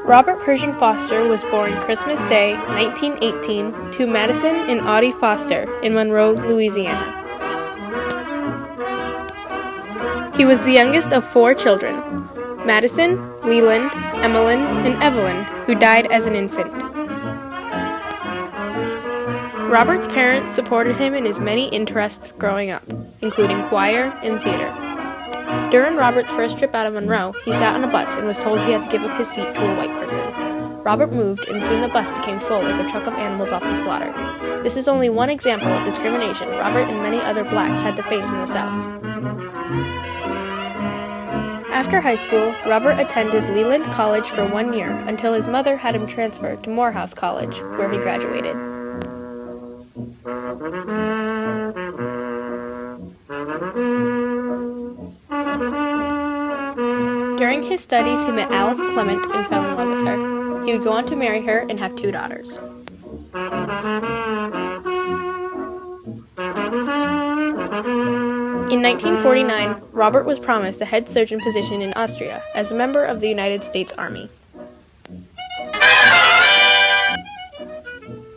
Robert Pershing Foster was born Christmas Day, 1918, to Madison and Audie Foster in Monroe, Louisiana. He was the youngest of 4 children, Madison, Leland, Emmeline, and Evelyn, who died as an infant. Robert's parents supported him in his many interests growing up, including choir and theater. During Robert's first trip out of Monroe, he sat on a bus and was told he had to give up his seat to a white person. Robert moved, and soon the bus became full like a truck of animals off to slaughter. This is only one example of discrimination Robert and many other blacks had to face in the South. After high school, Robert attended Leland College for 1 year until his mother had him transferred to Morehouse College, where he graduated. During his studies, he met Alice Clement and fell in love with her. He would go on to marry her and have 2 daughters. In 1949, Robert was promised a head surgeon position in Austria as a member of the United States Army.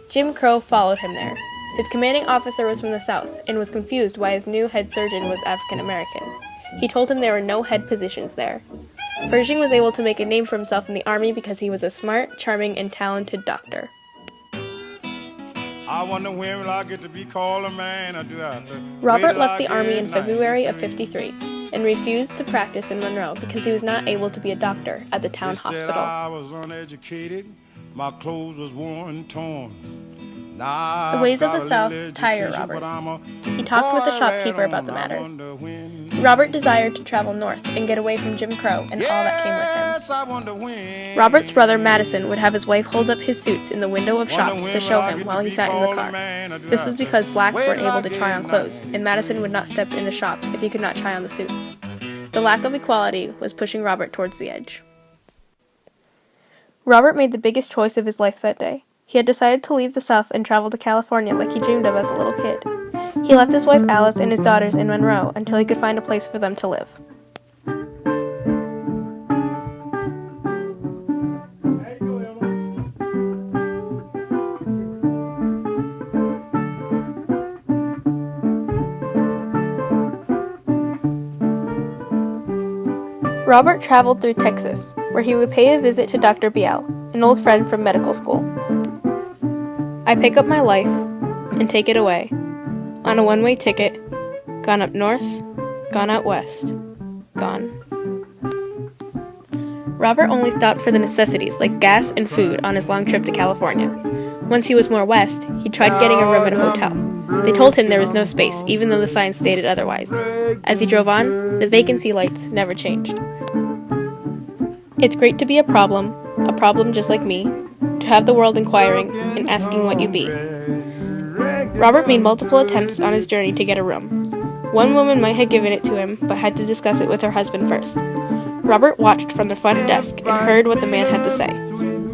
Jim Crow followed him there. His commanding officer was from the South and was confused why his new head surgeon was African American. He told him there were no head positions there. Pershing was able to make a name for himself in the Army because he was a smart, charming, and talented doctor. I wonder when will I get to be called a man, or do I Robert left the Army in February of '53 and refused to practice in Monroe because he was not able to be a doctor at the town hospital. I was uneducated, my clothes was worn and torn. The ways of the South tire Robert. He talked with the shopkeeper about the matter. Robert desired to travel north and get away from Jim Crow and all that came with him. Robert's brother Madison would have his wife hold up his suits in the window of shops to show him while he sat in the car. This was because blacks weren't able to try on clothes, and Madison would not step in the shop if he could not try on the suits. The lack of equality was pushing Robert towards the edge. Robert made the biggest choice of his life that day. He had decided to leave the South and travel to California like he dreamed of as a little kid. He left his wife Alice and his daughters in Monroe until he could find a place for them to live. Robert traveled through Texas, where he would pay a visit to Dr. Biel, an old friend from medical school. I pick up my life and take it away, on a one-way ticket, gone up north, gone out west, gone. Robert only stopped for the necessities like gas and food on his long trip to California. Once he was more west, he tried getting a room at a hotel. They told him there was no space, even though the sign stated otherwise. As he drove on, the vacancy lights never changed. It's great to be a problem just like me, to have the world inquiring and asking what you be. Robert made multiple attempts on his journey to get a room. One woman might have given it to him, but had to discuss it with her husband first. Robert watched from the front desk and heard what the man had to say.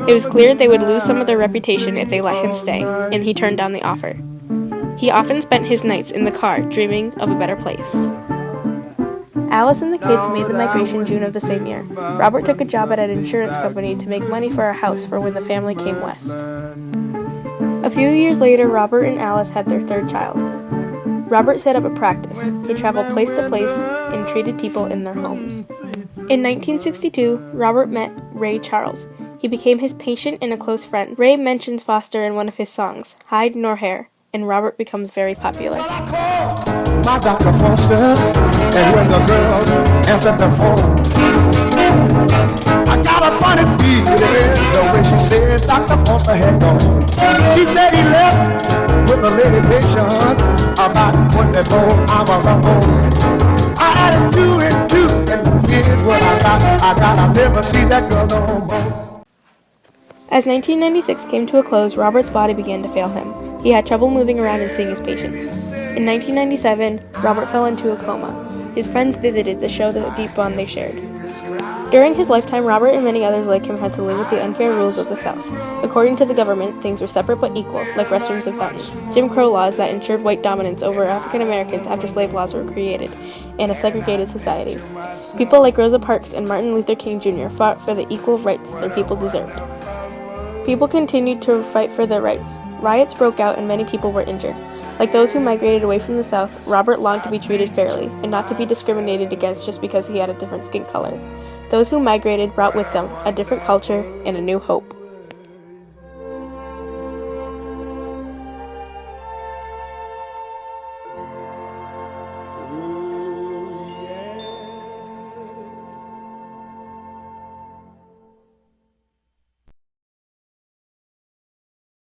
It was clear they would lose some of their reputation if they let him stay, and he turned down the offer. He often spent his nights in the car dreaming of a better place. Alice and the kids made the migration June of the same year. Robert took a job at an insurance company to make money for a house for when the family came west. A few years later, Robert and Alice had their 3rd child. Robert set up a practice. He traveled place to place and treated people in their homes. In 1962, Robert met Ray Charles. He became his patient and a close friend. Ray mentions Foster in one of his songs, Hide Nor Hair, and Robert becomes very popular. My Dr. Foster, and when the girl answered the phone, I got a funny feeling the way she said Dr. Foster had gone. She said he left with a lady patient about 24 hours ago. I had to do it too, and here's what I got. I'll never see that girl no more. As 1996 came to a close, Robert's body began to fail him. He had trouble moving around and seeing his patients. In 1997, Robert fell into a coma. His friends visited to show the deep bond they shared. During his lifetime, Robert and many others like him had to live with the unfair rules of the South. According to the government, things were separate but equal, like restrooms and fountains, Jim Crow laws that ensured white dominance over African Americans after slave laws were created, and a segregated society. People like Rosa Parks and Martin Luther King Jr. fought for the equal rights their people deserved. People continued to fight for their rights. Riots broke out and many people were injured. Like those who migrated away from the South, Robert longed to be treated fairly, and not to be discriminated against just because he had a different skin color. Those who migrated brought with them a different culture and a new hope.